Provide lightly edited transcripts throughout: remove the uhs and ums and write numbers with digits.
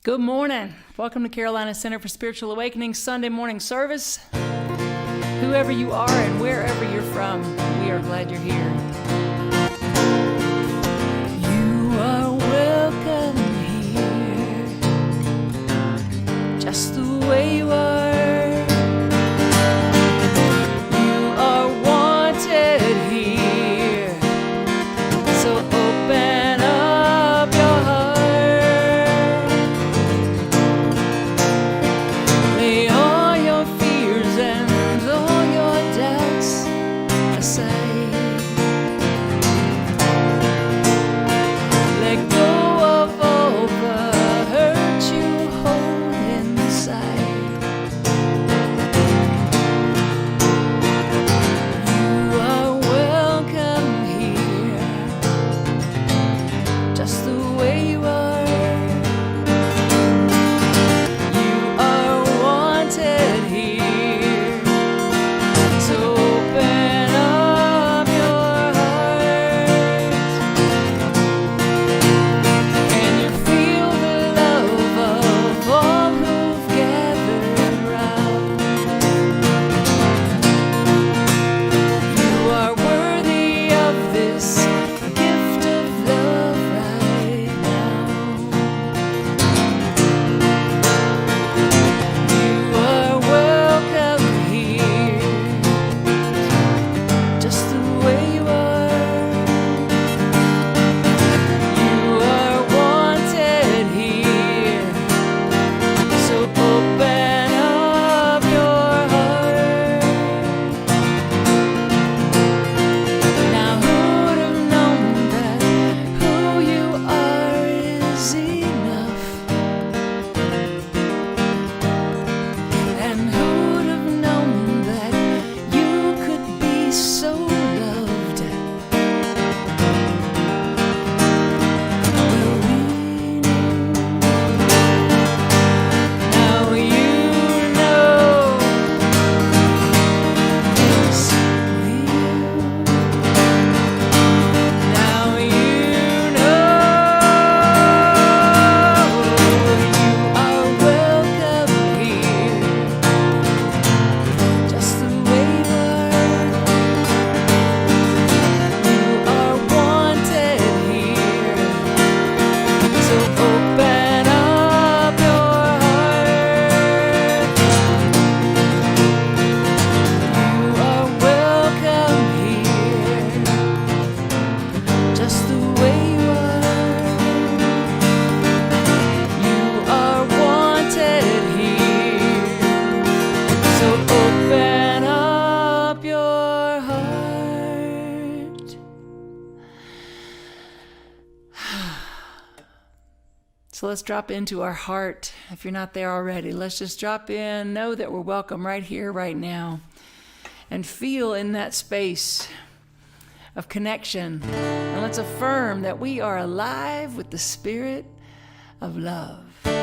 Good morning. Welcome to Carolina Center for Spiritual Awakening Sunday morning service. Whoever you are and wherever you're from, we are glad you're here. You are welcome here, just the way you are. You are wanted here, so open up your heart. Lay all your fears and all your doubts aside. Let go of all the hurt you hold inside. You are welcome here, just the way you are. You are wanted here, so open up your heart. Can you feel the love of all who've gathered round? You are worthy of this gift of love right now. You are welcome here, just the way you are. You are wanted here, so open up your heart. Now who'd have known that who you are is enough? And who'd have known that you could be so loved? Well, we know. Now you know. Yes, we know. Now you know. You are welcome here, just the way you are. You are wanted here, so open up your heart. You are welcome here, just the way you are. You are wanted here, so open up your heart. So let's drop into our heart. If you're not there already, let's just drop in. Know that we're welcome right here, right now. And feel in that space of connection. And let's affirm that we are alive with the spirit of love. I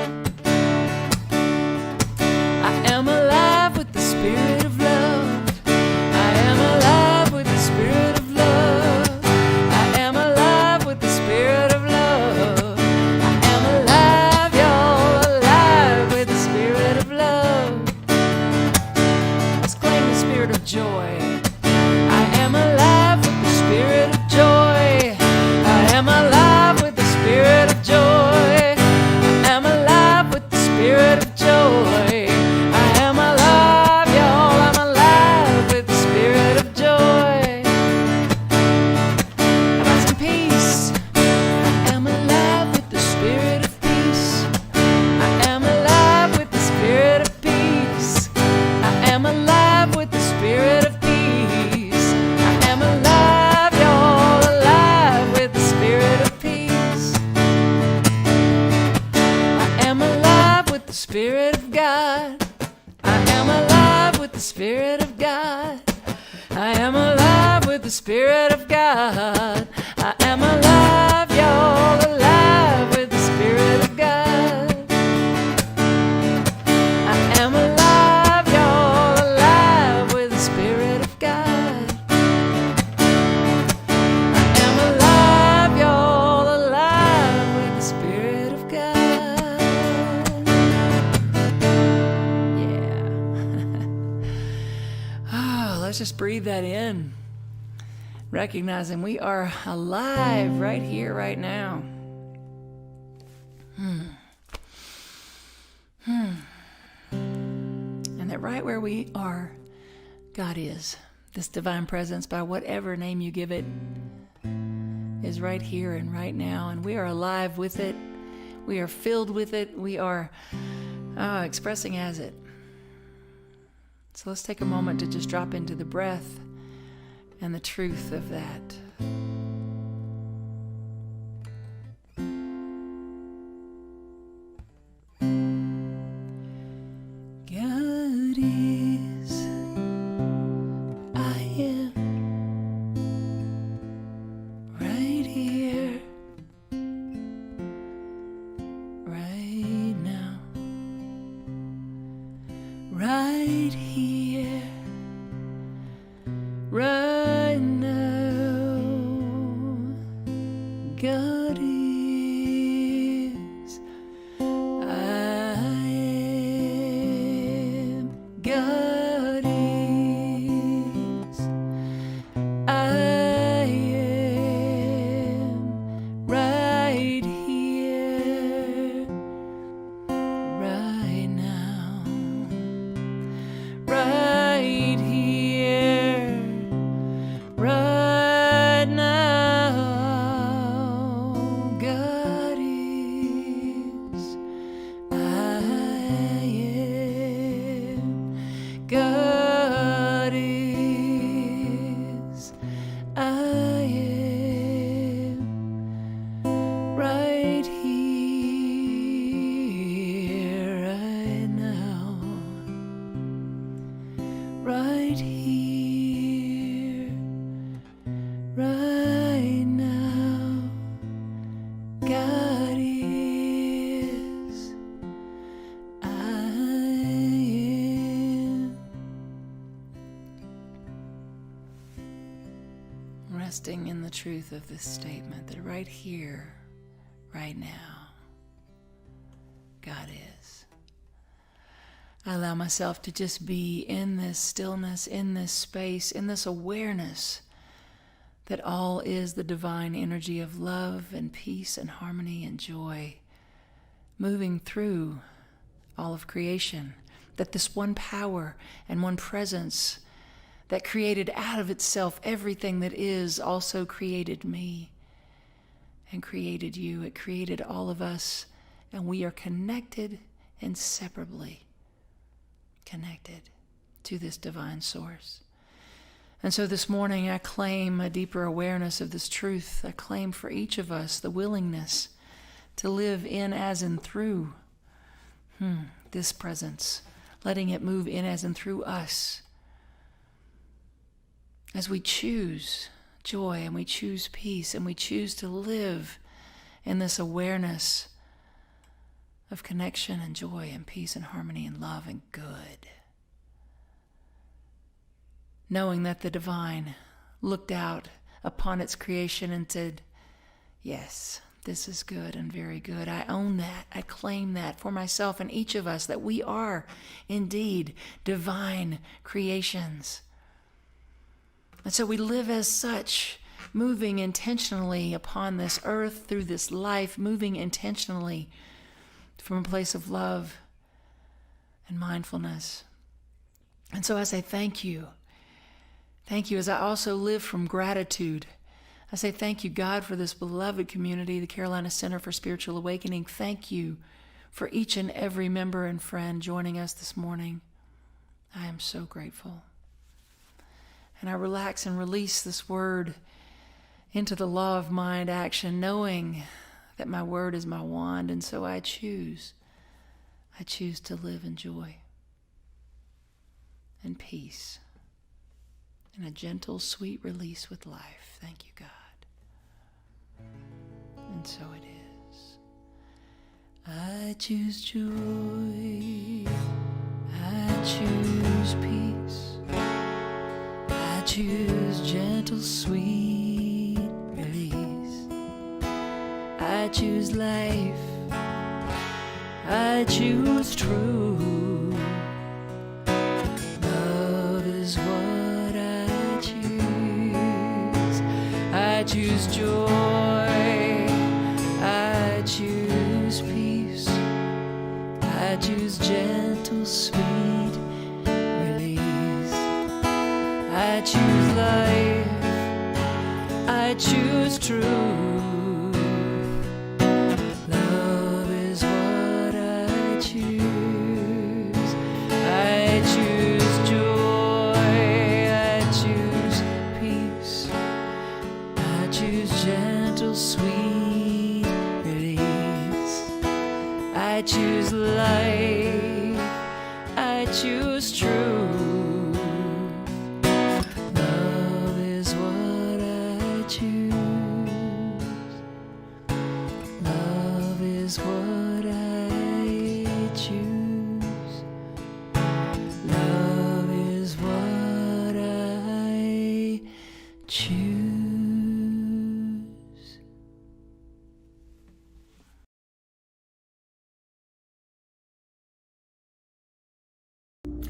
am alive with the spirit of love. I am alive with the spirit of love. I am alive with the spirit of love. I am alive, y'all, alive with the spirit of love. Let's claim the spirit of joy. I am alive with the spirit of joy. I am alive with the spirit of joy. I am alive with the spirit of joy. I am alive, y'all, I'm alive with the spirit of joy. How about some peace? I am alive with the spirit of peace. I am alive with the spirit of peace. I am alive with the spirit of peace. I am alive, y'all, alive with the spirit of peace. I am alive with the spirit of God. I am alive with the spirit of God. I am alive with the spirit of God. I am alive, y'all, alive with the spirit of God. I am alive, y'all, alive with the spirit of God. I am alive, y'all, alive with the spirit of God. just breathe that in, recognizing we are alive right here, right now. And that right where we are, God is. This divine presence, by whatever name you give it, is right here and right now. And we are alive with it. We are filled with it. We are expressing as it. So let's take a moment to just drop into the breath and the truth of that. God is, I am, right here, right now, right here, right now. God is, I am. God is, I am, right here, right now, right here, right now. God is, I am. God is, I am, right here, right now, right here, right now. God is, I am. Resting in the truth of this statement that right here, right now, God is. I allow myself to just be in this stillness, in this space, in this awareness that all is the divine energy of love and peace and harmony and joy moving through all of creation. That this one power and one presence that created out of itself everything that is also created me and created you. It created all of us, and we are connected inseparably, connected to this divine source. And so this morning I claim a deeper awareness of this truth. I claim for each of us the willingness to live in, as, and through this presence, letting it move in, as, and through us. As we choose joy and we choose peace and we choose to live in this awareness of connection and joy and peace and harmony and love and good. Knowing that the divine looked out upon its creation and said, yes, this is good and very good. I own that. I claim that for myself and each of us, that we are indeed divine creations. And so we live as such, moving intentionally upon this earth, through this life, moving intentionally from a place of love and mindfulness. And so I say thank you. Thank you as I also live from gratitude. I say thank you, God, for this beloved community, the Carolina Center for Spiritual Awakening. Thank you for each and every member and friend joining us this morning. I am so grateful. And I relax and release this word into the law of mind action, knowing that my word is my wand, and so I choose to live in joy and peace and a gentle, sweet release with life. Thank you, God. And so it is. I choose joy. I choose peace. I choose gentle, sweet release. I choose life. I choose truth. Love is what I I choose gentle, sweet release. I choose life. I choose truth. Love is what I choose. I choose joy. I choose peace. I choose gentle, sweet release. I choose life. I choose truth. Love is what I choose. Love is what I choose. Love is what I choose.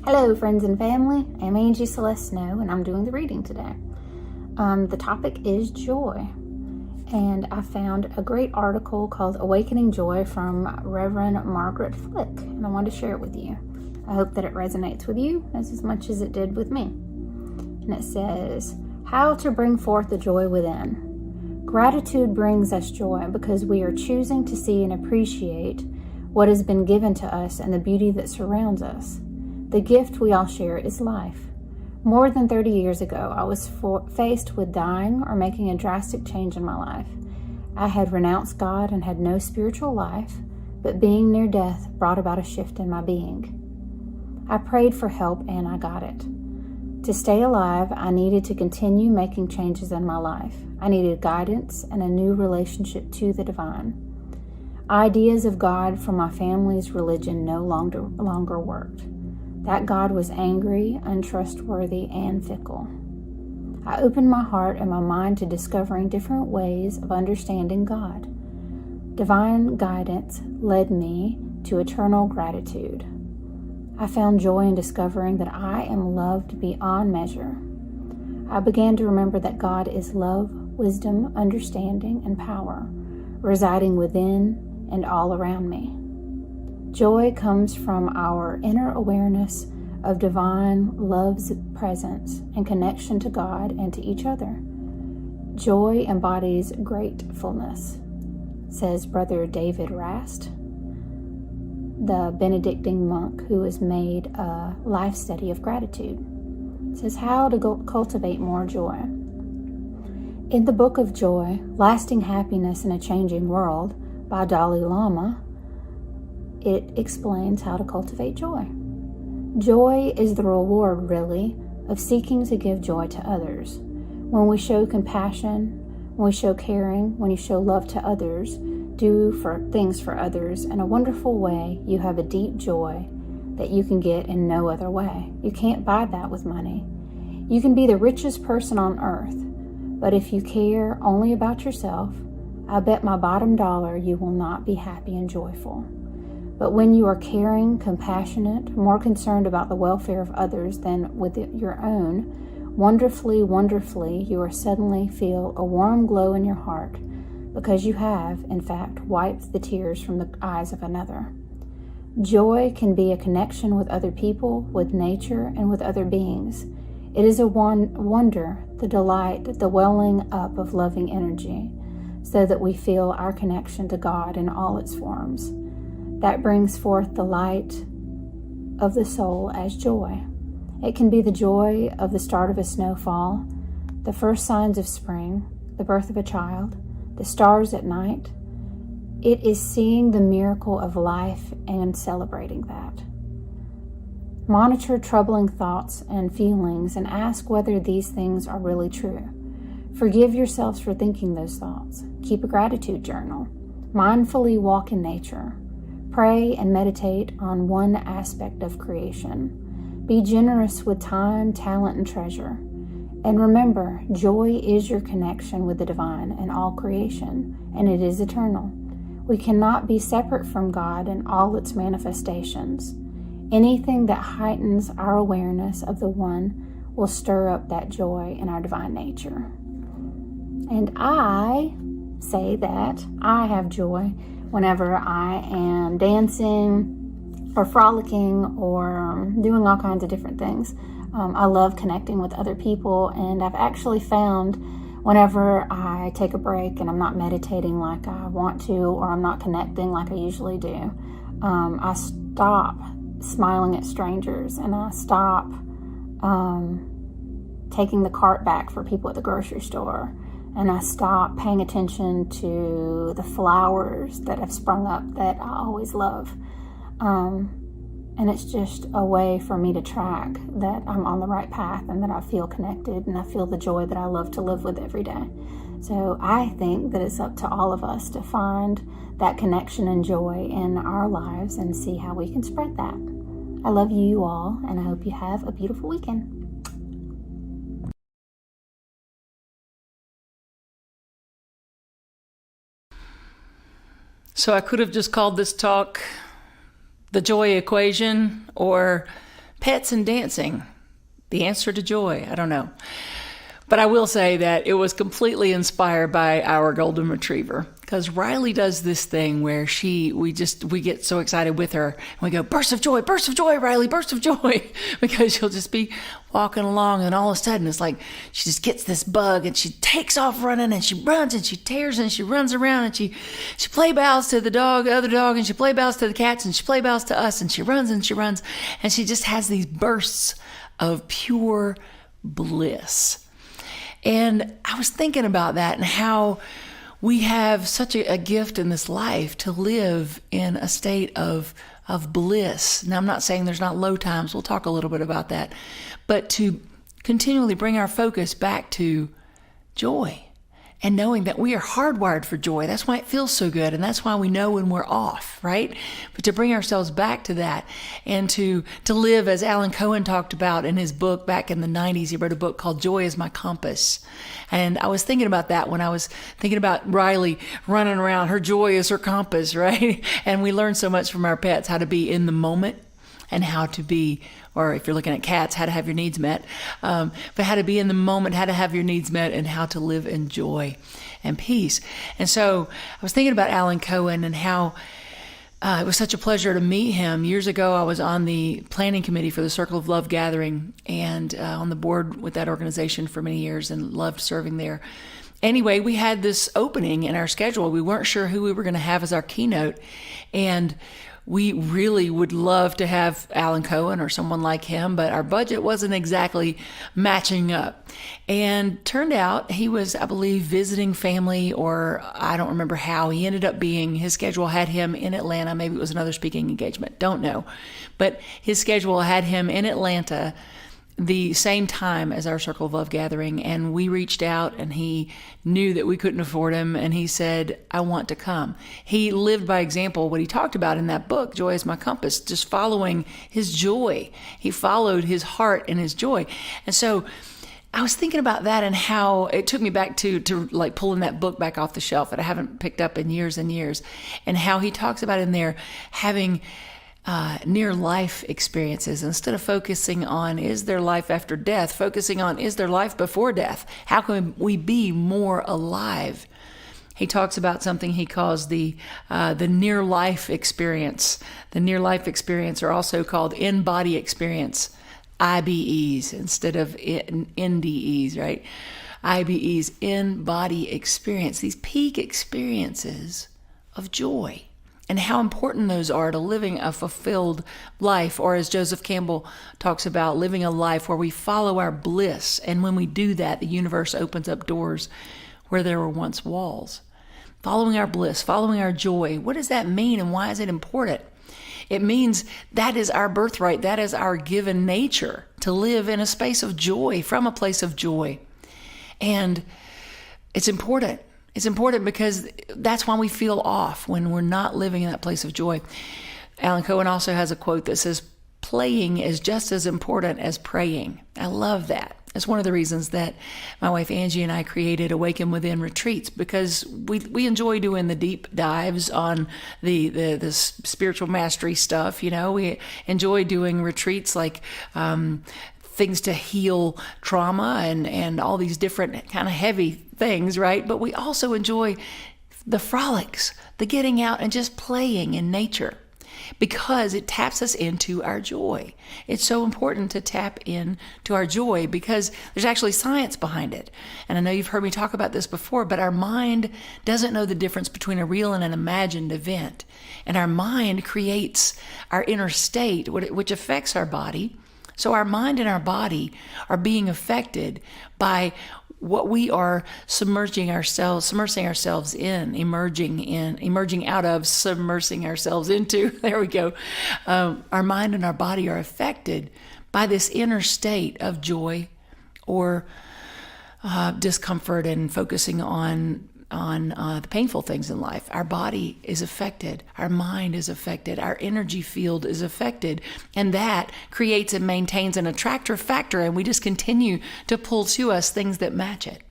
Hello friends and family, I'm Angie Celeste Snow and I'm doing the reading today. The topic is joy, and I found a great article called Awakening Joy from Reverend Margaret Flick, and I wanted to share it with you. I hope that it resonates with you as much as it did with me. And it says, how to bring forth the joy within. Gratitude brings us joy because we are choosing to see and appreciate what has been given to us and the beauty that surrounds us. The gift we all share is life. More than 30 years ago, I was faced with dying or making a drastic change in my life. I had renounced God and had no spiritual life, but being near death brought about a shift in my being. I prayed for help and I got it. To stay alive, I needed to continue making changes in my life. I needed guidance and a new relationship to the divine. Ideas of God from my family's religion no longer worked. That God was angry, untrustworthy, and fickle. I opened my heart and my mind to discovering different ways of understanding God. Divine guidance led me to eternal gratitude. I found joy in discovering that I am loved beyond measure. I began to remember that God is love, wisdom, understanding, and power, residing within and all around me. Joy comes from our inner awareness of divine love's presence and connection to God and to each other. Joy embodies gratefulness, says Brother David Rast, the Benedictine monk who has made a life study of gratitude. It says how to cultivate more joy. In the Book of Joy, Lasting Happiness in a Changing World by Dalai Lama, it explains how to cultivate joy. Joy is the reward, really, of seeking to give joy to others. When we show compassion, when we show caring, when you show love to others, do things for others in a wonderful way, you have a deep joy that you can get in no other way. You can't buy that with money. You can be the richest person on earth, but if you care only about yourself, I bet my bottom dollar you will not be happy and joyful. But when you are caring, compassionate, more concerned about the welfare of others than with your own, wonderfully, you will suddenly feel a warm glow in your heart because you have, in fact, wiped the tears from the eyes of another. Joy can be a connection with other people, with nature, and with other beings. It is a wonder, the delight, the welling up of loving energy, so that we feel our connection to God in all its forms. That brings forth the light of the soul as joy. It can be the joy of the start of a snowfall, the first signs of spring, the birth of a child, the stars at night. It is seeing the miracle of life and celebrating that. Monitor troubling thoughts and feelings and ask whether these things are really true. Forgive yourselves for thinking those thoughts. Keep a gratitude journal. Mindfully walk in nature. Pray and meditate on one aspect of creation. Be generous with time, talent, and treasure. And remember, joy is your connection with the divine and all creation, and it is eternal. We cannot be separate from God and all its manifestations. Anything that heightens our awareness of the One will stir up that joy in our divine nature. And I say that I have joy whenever I am dancing, or frolicking or doing all kinds of different things. I love connecting with other people, and I've actually found whenever I take a break and I'm not meditating like I want to, or I'm not connecting like I usually do, I stop smiling at strangers, and I stop taking the cart back for people at the grocery store, and I stop paying attention to the flowers that have sprung up that I always love. And it's just a way for me to track that I'm on the right path and that I feel connected and I feel the joy that I love to live with every day. So I think that it's up to all of us to find that connection and joy in our lives and see how we can spread that. I love you all, and I hope you have a beautiful weekend. So I could have just called this talk The Joy Equation, or Pets and Dancing, the answer to joy. I don't know. But I will say that it was completely inspired by our golden retriever, because Riley does this thing where we get so excited with her, and we go, burst of joy, Riley, burst of joy, because she'll just be walking along, and all of a sudden it's like she just gets this bug, and she takes off running, and she runs, and she tears, and she runs around, and she play bows to the other dog, and she play bows to the cats, and she play bows to us, and she runs, and she just has these bursts of pure bliss. And I was thinking about that and how we have such a gift in this life to live in a state of bliss. Now, I'm not saying there's not low times. We'll talk a little bit about that. But to continually bring our focus back to joy and knowing that we are hardwired for joy. That's why it feels so good, and that's why we know when we're off, right? But to bring ourselves back to that and to live, as Alan Cohen talked about in his book back in the 90s. He wrote a book called Joy is My Compass. And I was thinking about that when I was thinking about Riley running around. Her joy is her compass, right? And we learn so much from our pets, how to be in the moment and how to be, or if you're looking at cats, how to have your needs met, but how to be in the moment, how to have your needs met, and how to live in joy and peace. And so I was thinking about Alan Cohen and how it was such a pleasure to meet him. Years ago, I was on the planning committee for the Circle of Love Gathering, and on the board with that organization for many years, and loved serving there. Anyway, we had this opening in our schedule. We weren't sure who we were going to have as our keynote, and we really would love to have Alan Cohen or someone like him, but our budget wasn't exactly matching up. And turned out he was, I believe, visiting family, or I don't remember how. He ended up his schedule had him in Atlanta. Maybe it was another speaking engagement. Don't know. But his schedule had him in Atlanta the same time as our Circle of Love gathering, and we reached out, and he knew that we couldn't afford him, and he said, I want to come. He lived by example, what he talked about in that book, Joy is My Compass, just following his joy. He followed his heart and his joy. And so I was thinking about that, and how it took me back to like pulling that book back off the shelf that I haven't picked up in years and years, and how he talks about in there having near life experiences. Instead of focusing on is there life after death, focusing on is there life before death? How can we be more alive? He talks about something he calls the near life experience. The near life experience are also called in body experience, IBEs instead of NDEs, right? IBEs, in body experience. These peak experiences of joy. And how important those are to living a fulfilled life, or as Joseph Campbell talks about, living a life where we follow our bliss. And when we do that, the universe opens up doors where there were once walls. Following our bliss, following our joy. What does that mean, and why is it important? It means that is our birthright. That is our given nature, to live in a space of joy, from a place of joy. And it's important. It's important because that's why we feel off, when we're not living in that place of joy. Alan Cohen also has a quote that says, playing is just as important as praying. I love that. That's one of the reasons that my wife Angie and I created Awaken Within retreats, because we enjoy doing the deep dives on the spiritual mastery stuff. You know, we enjoy doing retreats like things to heal trauma and all these different kind of heavy things, right? But we also enjoy the frolics, the getting out and just playing in nature. because it taps us into our joy. It's so important to tap into our joy because there's actually science behind it. And I know you've heard me talk about this before, but our mind doesn't know the difference between a real and an imagined event. And our mind creates our inner state, which affects our body. So our mind and our body are being affected by what we are submerging ourselves in, emerging out of, submersing ourselves into. There we go. Our mind and our body are affected by this inner state of joy or discomfort and focusing on the painful things in life. Our body is affected. Our mind is affected. Our energy field is affected. And that creates and maintains an attractor factor, and we just continue to pull to us things that match it.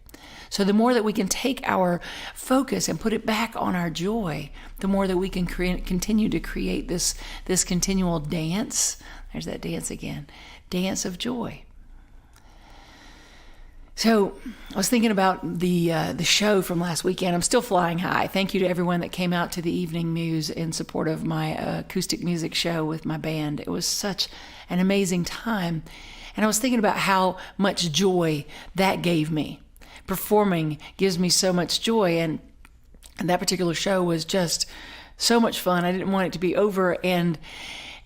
So the more that we can take our focus and put it back on our joy, the more that we can continue to create this continual dance. There's that dance again. Dance of joy. So I was thinking about the show from last weekend. I'm still flying high. Thank you to everyone that came out to the Evening Muse in support of my acoustic music show with my band. It was such an amazing time. And I was thinking about how much joy that gave me. Performing gives me so much joy. And that particular show was just so much fun. I didn't want it to be over. And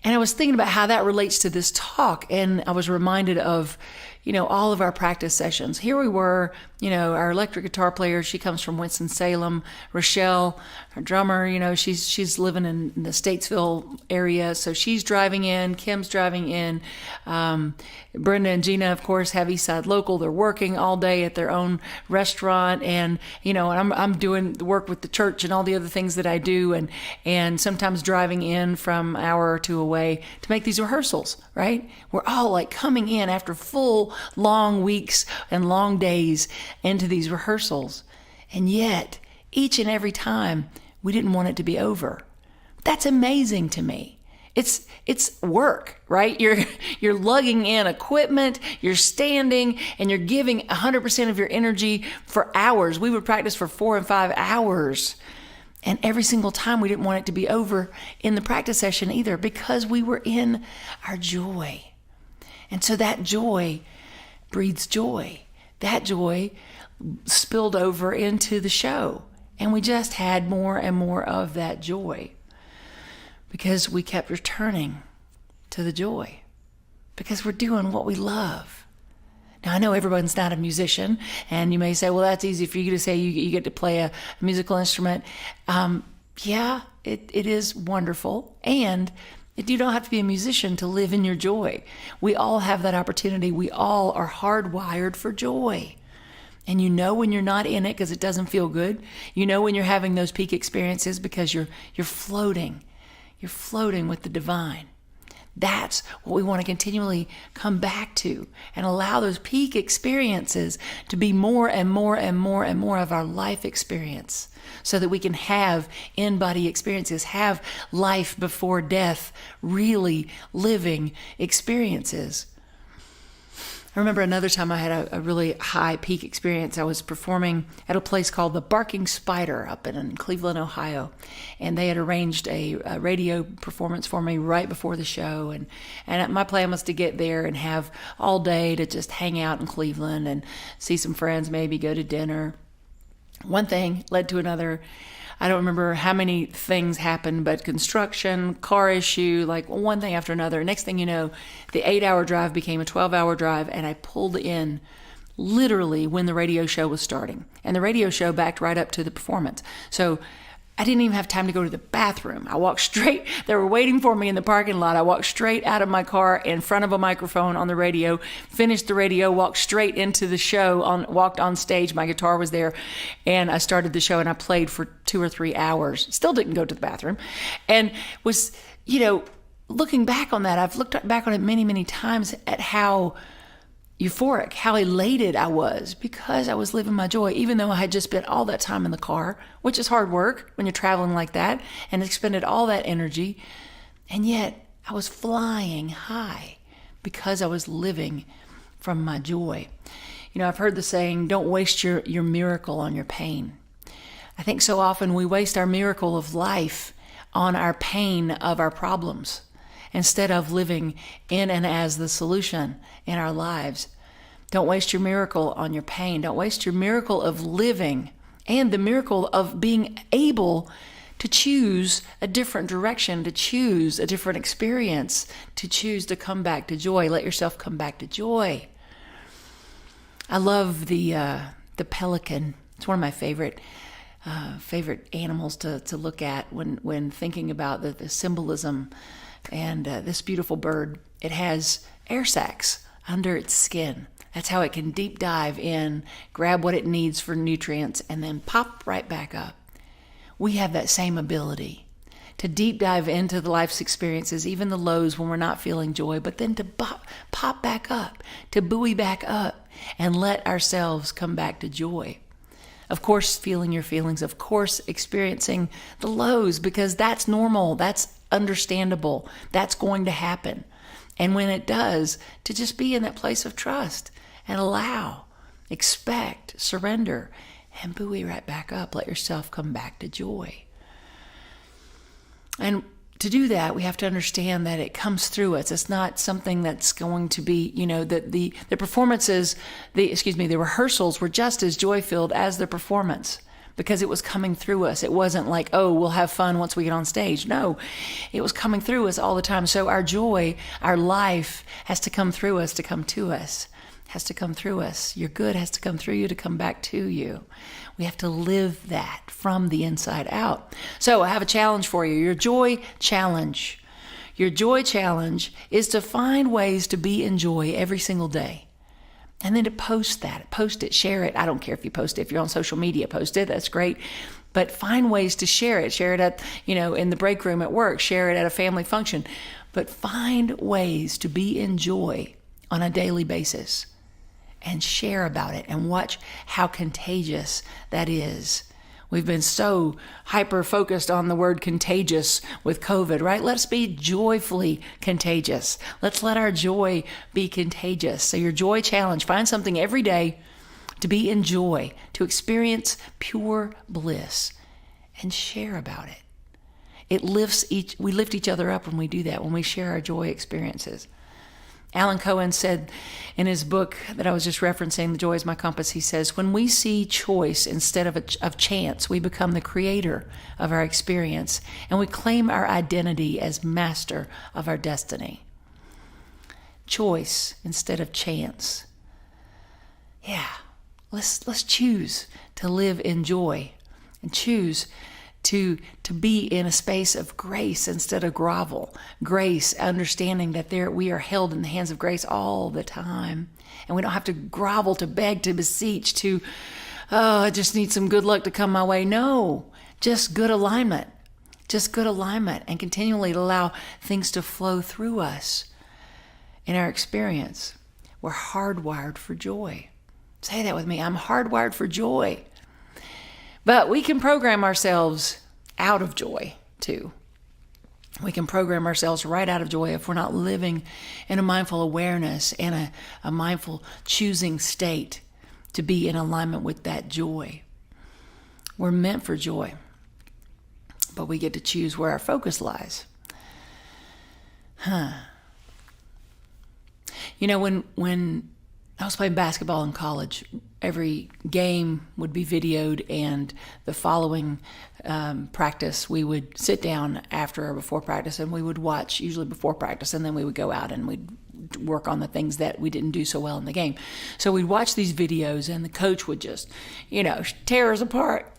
I was thinking about how that relates to this talk. And I was reminded of, all of our practice sessions. Here we were, our electric guitar player, she comes from Winston-Salem. Rochelle, our drummer, she's living in the Statesville area, so she's driving in. Kim's driving in. Brenda and Gina, of course, have Eastside Local. They're working all day at their own restaurant, and I'm doing the work with the church and all the other things that I do, and sometimes driving in from an hour or two away to make these rehearsals. Right? We're all like coming in after full long weeks and long days into these rehearsals. And yet, each and every time, we didn't want it to be over. That's amazing to me. It's work, right? You're lugging in equipment, you're standing, and you're giving 100% of your energy for hours. We would practice for 4 and 5 hours. And every single time we didn't want it to be over in the practice session either, because we were in our joy. And so that joy breeds joy. That joy spilled over into the show. And we just had more and more of that joy because we kept returning to the joy because we're doing what we love. Now, I know everyone's not a musician, and you may say, well, that's easy for you to say you get to play a musical instrument. Yeah, it is wonderful. And you don't have to be a musician to live in your joy. We all have that opportunity. We all are hardwired for joy. And you know when you're not in it because it doesn't feel good. You know when you're having those peak experiences because you're floating. You're floating with the divine. That's what we want to continually come back to and allow those peak experiences to be more and more and more and more of our life experience so that we can have in-body experiences, have life before death, really living experiences. I remember another time I had a really high peak experience. I was performing at a place called the Barking Spider up in Cleveland, Ohio. And they had arranged a radio performance for me right before the show. And my plan was to get there and have all day to just hang out in Cleveland and see some friends, maybe go to dinner. One thing led to another. I don't remember how many things happened, but construction, car issue, like one thing after another. Next thing you know, the 8-hour drive became a 12-hour drive, and I pulled in literally when the radio show was starting. And the radio show backed right up to the performance. So I didn't even have time to go to the bathroom. I walked straight. They were waiting for me in the parking lot. I walked straight out of my car in front of a microphone on the radio, finished the radio, walked straight into the show, walked on stage. My guitar was there, and I started the show, and I played for 2 or 3 hours. Still didn't go to the bathroom. And was, looking back on that, I've looked back on it many, many times at how euphoric, how elated I was because I was living my joy, even though I had just spent all that time in the car, which is hard work when you're traveling like that, and expended all that energy. And yet I was flying high because I was living from my joy. I've heard the saying, don't waste your miracle on your pain. I think so often we waste our miracle of life on our pain of our problems instead of living in and as the solution in our lives. Don't waste your miracle on your pain. Don't waste your miracle of living and the miracle of being able to choose a different direction, to choose a different experience, to choose to come back to joy. Let yourself come back to joy. I love the pelican. It's one of my favorite animals to look at when thinking about the symbolism. And this beautiful bird, it has air sacs under its skin. That's how it can deep dive in, grab what it needs for nutrients, and then pop right back up. We have that same ability to deep dive into the life's experiences, even the lows when we're not feeling joy, but then to pop back up, to buoy back up, and let ourselves come back to joy. Of course, feeling your feelings, of course, experiencing the lows, because that's normal, that's understandable, that's going to happen. And when it does, to just be in that place of trust and allow, expect, surrender, and buoy right back up. Let yourself come back to joy. And to do that, we have to understand that it comes through us. It's not something that's going to be, that the performances, the rehearsals were just as joy-filled as the performance, because it was coming through us. It wasn't like, oh, we'll have fun once we get on stage. No, it was coming through us all the time. So our joy, our life has to come through us to come to us. Has to come through us. Your good has to come through you to come back to you. We have to live that from the inside out. So I have a challenge for you. Your joy challenge. Your joy challenge is to find ways to be in joy every single day. And then to post it, share it. I don't care if you post it. If you're on social media, post it. That's great. But find ways to share it. Share it at, in the break room at work. Share it at a family function. But find ways to be in joy on a daily basis and share about it and watch how contagious that is. We've been so hyper-focused on the word contagious with COVID, right? Let's be joyfully contagious. Let's let our joy be contagious. So your joy challenge, find something every day to be in joy, to experience pure bliss, and share about it. We lift each other up when we do that, when we share our joy experiences. Alan Cohen said in his book that I was just referencing, The Joy is My Compass, he says, when we see choice instead of chance, we become the creator of our experience, and we claim our identity as master of our destiny. Choice instead of chance. Yeah, let's choose to live in joy and choose to be in a space of grace instead of grovel. Grace, understanding that we are held in the hands of grace all the time. And we don't have to grovel, to beg, to beseech, I just need some good luck to come my way. No, just good alignment. Just good alignment, and continually allow things to flow through us in our experience. We're hardwired for joy. Say that with me. I'm hardwired for joy. But we can program ourselves out of joy too. We can program ourselves right out of joy if we're not living in a mindful awareness and a mindful choosing state to be in alignment with that joy. We're meant for joy, but we get to choose where our focus lies. When I was playing basketball in college, every game would be videoed, and the following practice, we would sit down after or before practice, and we would watch, usually before practice, and then we would go out and we'd work on the things that we didn't do so well in the game. So we'd watch these videos, and the coach would just, tear us apart.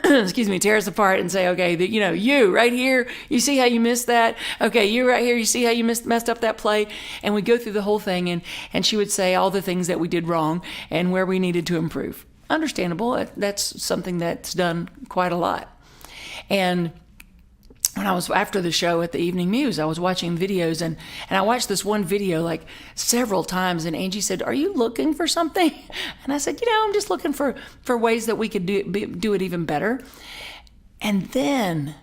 Tear us apart and say, okay, you right here, you see how you missed that? Okay, you right here, you see how you messed up that play? And we'd go through the whole thing, and she would say all the things that we did wrong and where we needed to improve. Understandable. That's something that's done quite a lot. And when I was after the show at the Evening Muse, I was watching videos, and I watched this one video like several times, and Angie said, "Are you looking for something?" And I said, I'm just looking for ways that we could do it even better. And then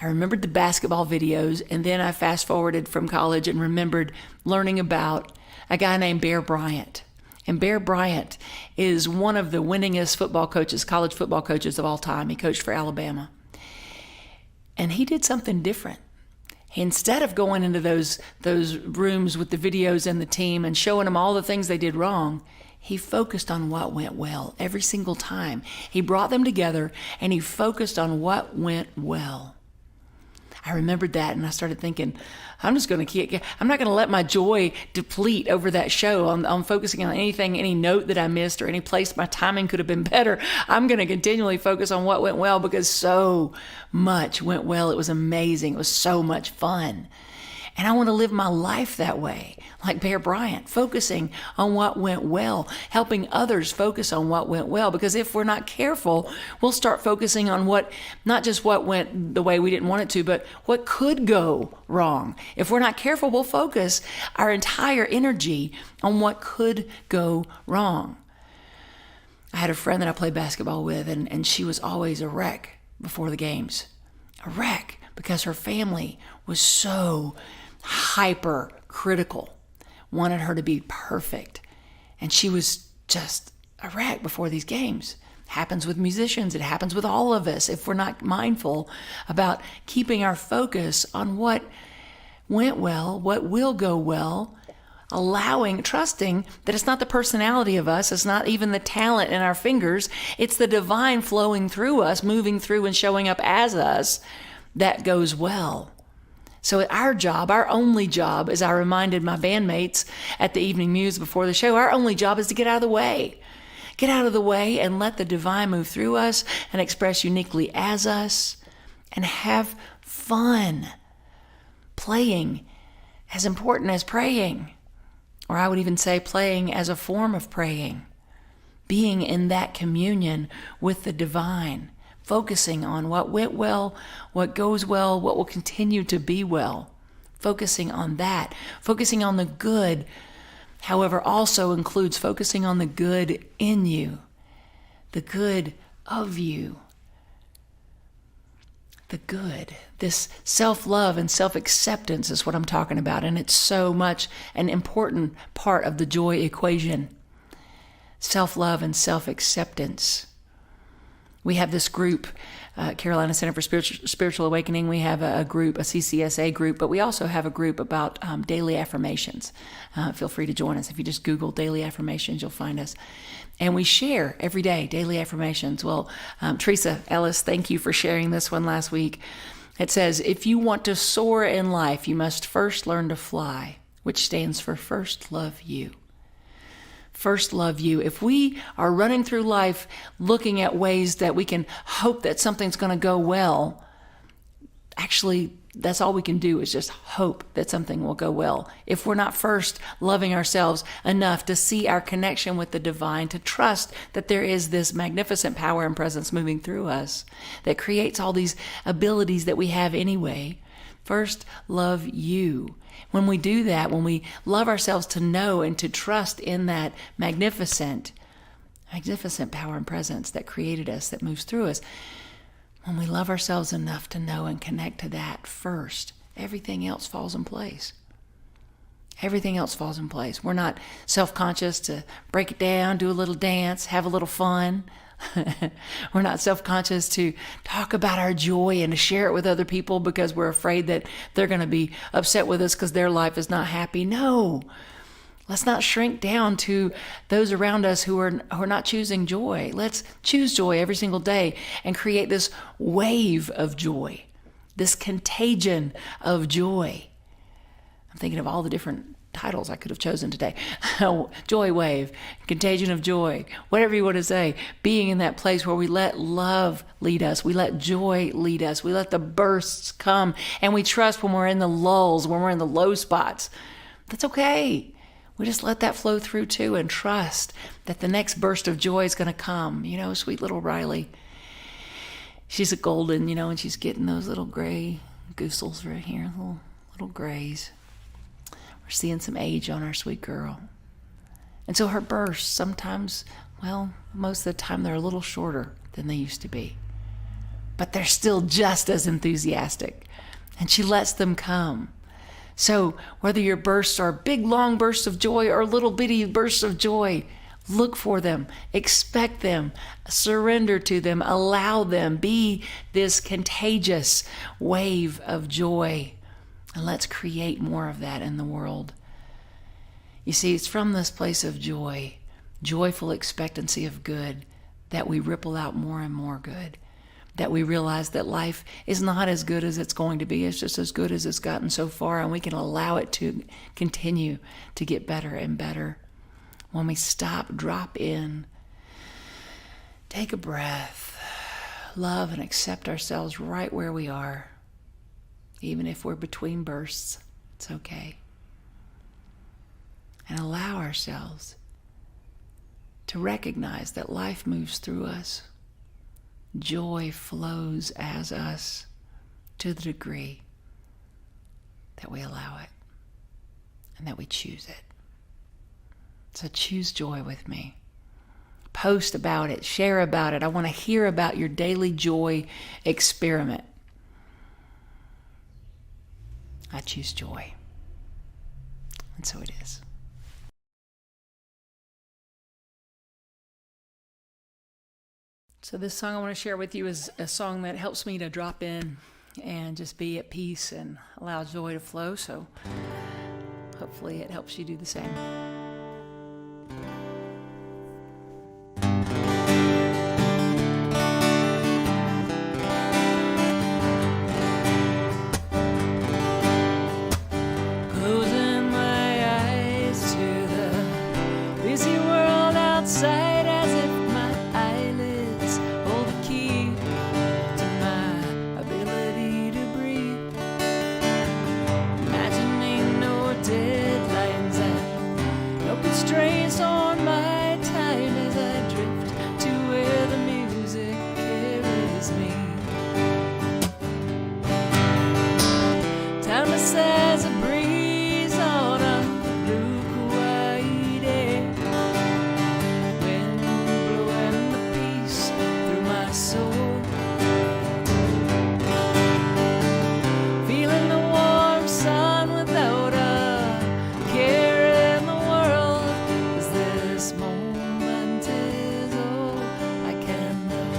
I remembered the basketball videos, and then I fast forwarded from college and remembered learning about a guy named Bear Bryant. And Bear Bryant is one of the winningest college football coaches of all time. He coached for Alabama. And he did something different. Instead of going into those rooms with the videos and the team and showing them all the things they did wrong, he focused on what went well every single time. He brought them together and he focused on what went well. I remembered that and I started thinking, I'm not going to let my joy deplete over that show. I'm focusing on anything, any note that I missed or any place my timing could have been better. I'm going to continually focus on what went well because so much went well. It was amazing. It was so much fun. And I want to live my life that way, like Bear Bryant, focusing on what went well, helping others focus on what went well. Because if we're not careful, we'll start focusing on not just what went the way we didn't want it to, but what could go wrong. If we're not careful, we'll focus our entire energy on what could go wrong. I had a friend that I played basketball with, and she was always a wreck before the games. A wreck because her family was so hyper-critical, wanted her to be perfect. And she was just a wreck before these games. It happens with musicians. It happens with all of us if we're not mindful about keeping our focus on what went well, what will go well, trusting that it's not the personality of us, it's not even the talent in our fingers, it's the divine flowing through us, moving through and showing up as us that goes well. So our job, our only job, as I reminded my bandmates at the Evening Muse before the show, our only job is to get out of the way. Get out of the way and let the divine move through us and express uniquely as us and have fun. Playing as important as praying. Or I would even say playing as a form of praying. Being in that communion with the divine. Focusing on what went well, what goes well, what will continue to be well. Focusing on that. Focusing on the good, however, also includes focusing on the good in you. The good of you. The good. This self-love and self-acceptance is what I'm talking about. And it's so much an important part of the joy equation. Self-love and self-acceptance. We have this group, Carolina Center for Spiritual Awakening. We have a group, a CCSA group, but we also have a group about daily affirmations. Feel free to join us. If you just Google daily affirmations, you'll find us. And we share every day daily affirmations. Well, Teresa Ellis, thank you for sharing this one last week. It says, if you want to soar in life, you must first learn to fly, which stands for first love you. First love you. If we are running through life looking at ways that we can hope that something's going to go well, actually, that's all we can do is just hope that something will go well. If we're not first loving ourselves enough to see our connection with the divine, to trust that there is this magnificent power and presence moving through us that creates all these abilities that we have anyway, first love you. When we do that, when we love ourselves to know and to trust in that magnificent power and presence that created us, that moves through us, when we love ourselves enough to know and connect to that first, everything else falls in place. Everything else falls in place. We're not self-conscious to break it down, do a little dance, have a little fun. We're not self-conscious to talk about our joy and to share it with other people because we're afraid that they're going to be upset with us because their life is not happy. No, let's not shrink down to those around us who are not choosing joy. Let's choose joy every single day and create this wave of joy, this contagion of joy. I'm thinking of all the different titles I could have chosen today. Joy wave, contagion of joy, whatever you want to say. Being in that place where we let love lead us. We let joy lead us. We let the bursts come. And we trust when we're in the lulls, when we're in the low spots. That's okay. We just let that flow through too and trust that the next burst of joy is going to come. You know, sweet little Riley. She's a golden, and she's getting those little gray goosels right here, little grays. We're seeing some age on our sweet girl. And so her bursts sometimes, most of the time they're a little shorter than they used to be. But they're still just as enthusiastic. And she lets them come. So whether your bursts are big, long bursts of joy or little bitty bursts of joy, Look for them, expect them, surrender to them, allow them, be this contagious wave of joy. And let's create more of that in the world. You see, it's from this place of joy, joyful expectancy of good, that we ripple out more and more good. That we realize that life is not as good as it's going to be. It's just as good as it's gotten so far, and we can allow it to continue to get better and better. When we stop, drop in, take a breath, love and accept ourselves right where we are. Even if we're between bursts, it's okay. And allow ourselves to recognize that life moves through us. Joy flows as us to the degree that we allow it and that we choose it. So choose joy with me. Post about it, share about it. I want to hear about your daily joy experiment. I choose joy. And so it is. So this song I want to share with you is a song that helps me to drop in and just be at peace and allow joy to flow. So hopefully it helps you do the same. Closing my eyes to the busy world outside, as if my eyelids hold the key to my ability to breathe. Imagining no deadlines and no constraints on my time as I drift to where the music carries me. Timeless as a breeze on a blue Hawaii day, wind blowing the peace through my soul, feeling the warm sun without a care in the world, 'cause this moment is all I can know.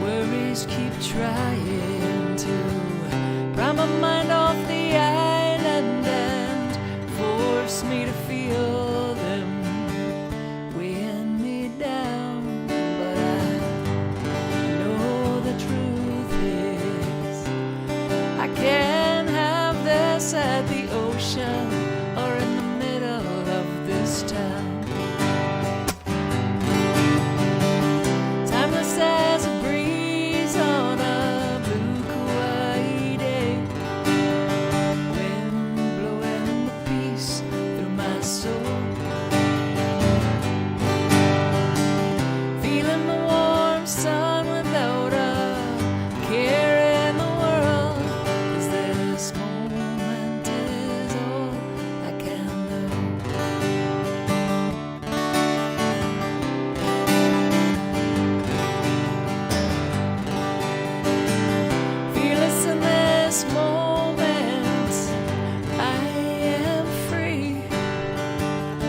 Worries keep trying to pry my mind off the island and force me to feel them weighing me down. But I know the truth is I can have this at the ocean or in the middle of this town. Timeless as a breeze on a blue Hawaii day, wind blowing the peace through my soul, feeling the warm sun without a care in the world, 'cause this moment is all I can know. Fearless in this moment, I am free.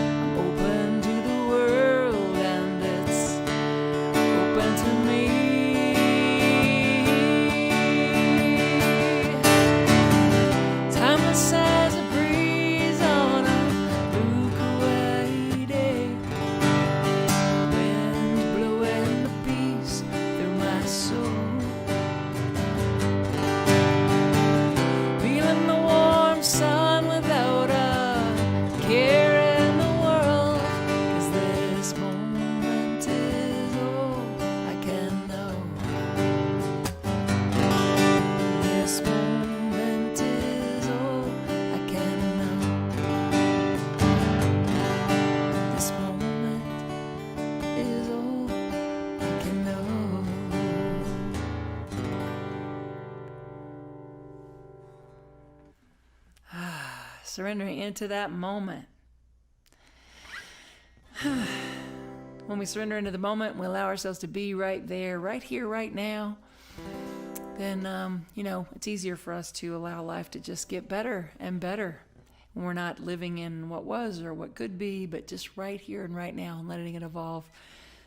I'm open to the world and it's open to me. Timeless as a breeze on a blue Hawaii day, wind blowing the peace through my soul, feeling the warm sun without a care in the world, 'cause this moment is all I can know. This moment is all I can know. This moment is all I can know. Surrendering into that moment. When we surrender into the moment, we allow ourselves to be right there, right here, right now. then, it's easier for us to allow life to just get better and better. When we're not living in what was or what could be, but just right here and right now and letting it evolve.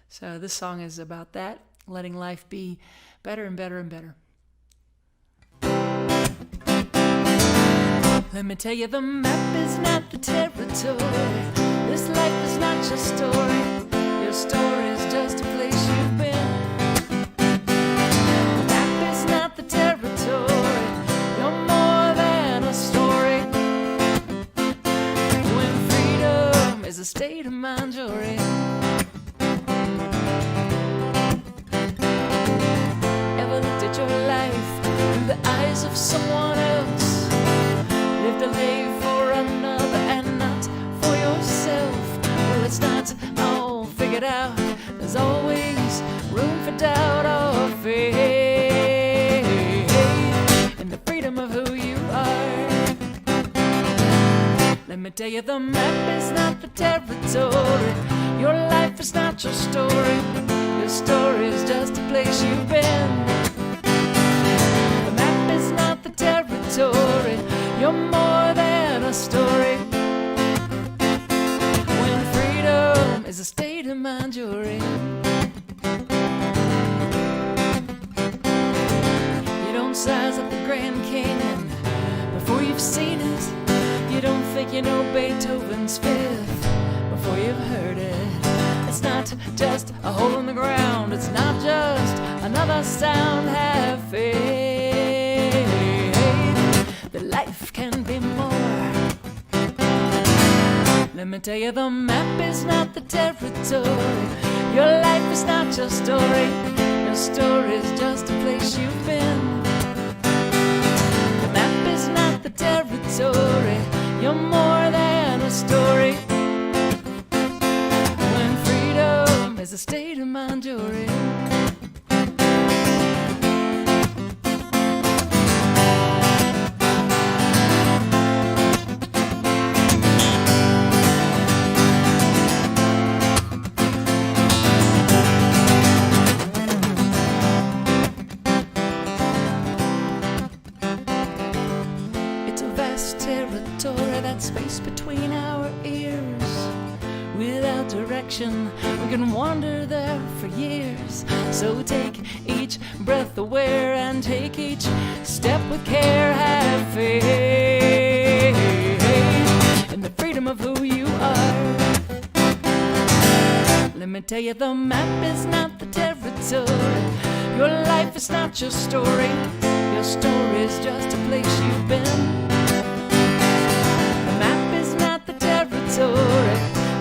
So this song is about that, letting life be better and better and better. Let me tell you, the map is not the territory. This life is not your story. Your story is just a place you've been. The map is not the territory. You're more than a story. When freedom is a state of mind you're in. Ever looked at your life through the eyes of someone else? Lived a life for another and not for yourself. Well, it's not all figured out. There's always room for doubt or faith in the freedom of who you are. Let me tell you, the map is not the territory. Your life is not your story. Your story is just a place you've been. The map is not the territory. You're more than a story. When freedom is a state of mind you're in. You don't size up the Grand Canyon before you've seen it. You don't think you know Beethoven's Fifth before you've heard it. It's not just a hole in the ground. It's not just another sound. Have faith that life can be more. Let me tell you, the map is not the territory. Your life is not your story. Your story is just a place you've been. The map is not the territory. You're more than a story. When freedom is a state of mind you're in. Territory, that space between our ears. Without direction, we can wander there for years. So take each breath aware and take each step with care. Have faith in the freedom of who you are. Let me tell you, the map is not the territory. Your life is not your story. Your story is just a place you've been.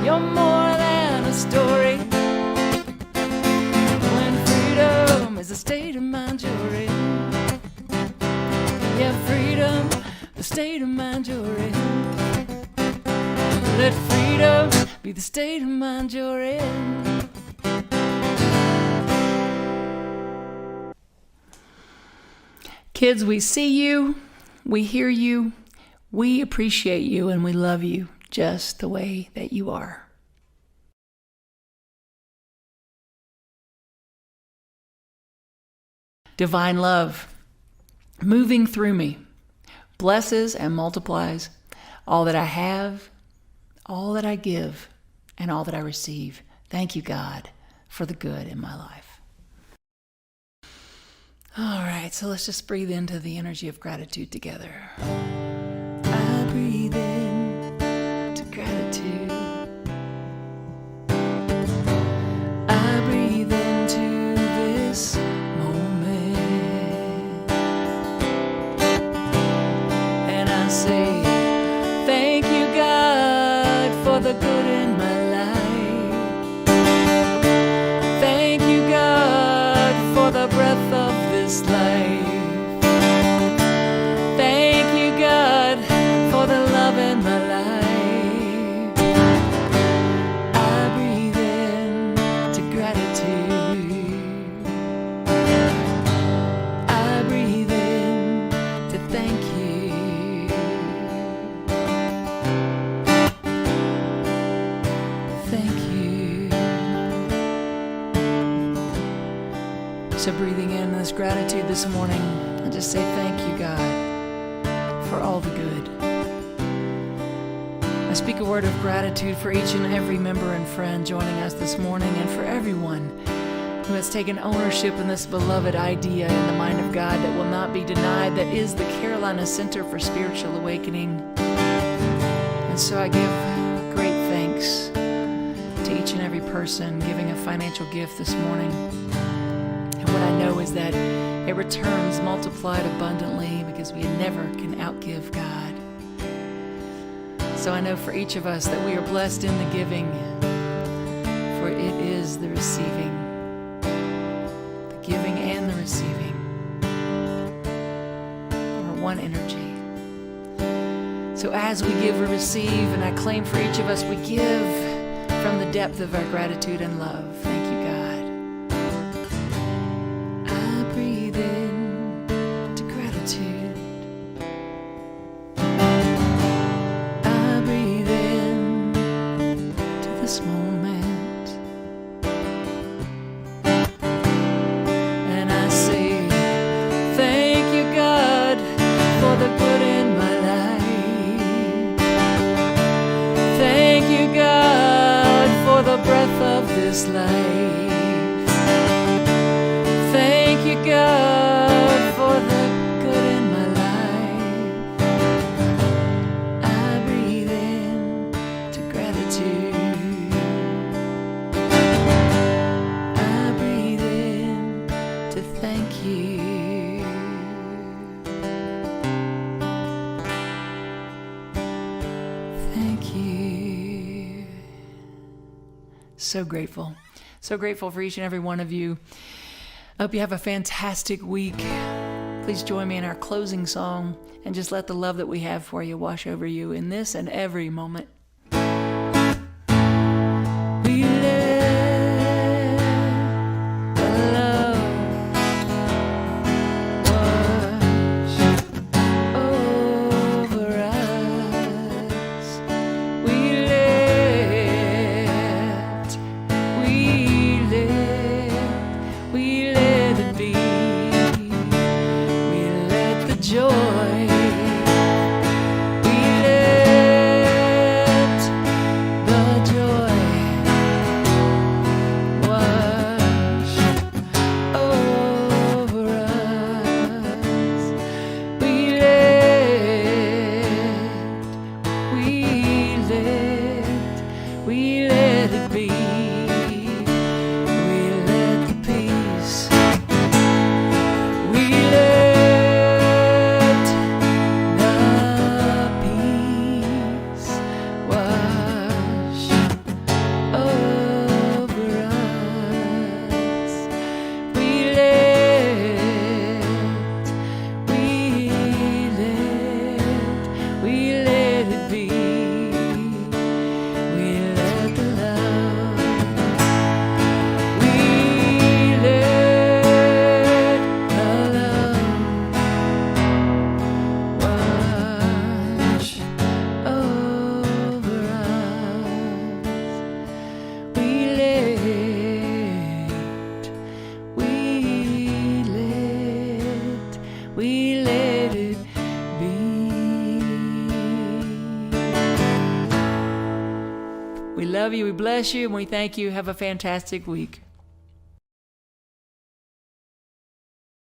You're more than a story. When freedom is a state of mind you're in. Yeah, freedom, the state of mind you're in. Let freedom be the state of mind you're in. Kids, we see you, we hear you, we appreciate you, and we love you just the way that you are. Divine love, moving through me, blesses and multiplies all that I have, all that I give, and all that I receive. Thank you, God, for the good in my life. All right, so let's just breathe into the energy of gratitude together. I breathe in to gratitude. I breathe into this moment, and I say, thank you, God, for the good in my life. Thank you, God, for the breath of this life. Thank you, God, for the love in my life. I breathe in to gratitude. I breathe in to thank you. Thank you. So breathing in this gratitude this morning, and just say thank you, God, for all the good. I speak a word of gratitude for each and every member and friend joining us this morning, and for everyone who has taken ownership in this beloved idea in the mind of God that will not be denied, that is the Carolina Center for Spiritual Awakening. And so I give great thanks to each and every person giving a financial gift this morning. And what I know is that it returns multiplied abundantly, because we never can outgive God. So I know for each of us that we are blessed in the giving, for it is the receiving. The giving and the receiving are one energy. So as we give, we receive, and I claim for each of us, we give from the depth of our gratitude and love. Thank you, God. I breathe in to gratitude. I breathe in to this moment. And I say, thank you, God, for the good in my life. Thank you, God, for the breath of this life. Thank you, God, for the good in my life. I breathe in to gratitude. I breathe in to thank you. Thank you. So grateful. So grateful for each and every one of you. I hope you have a fantastic week. Please join me in our closing song, and just let the love that we have for you wash over you in this and every moment. We let the love wash over us. We let it be. We let the joy. We let the joy wash over us. We let it be. We let the peace. We let the peace wash over us. We let it be. We let the love. We let the love wash over us. We let it be. We love you, we bless you, and we thank you. Have a fantastic week.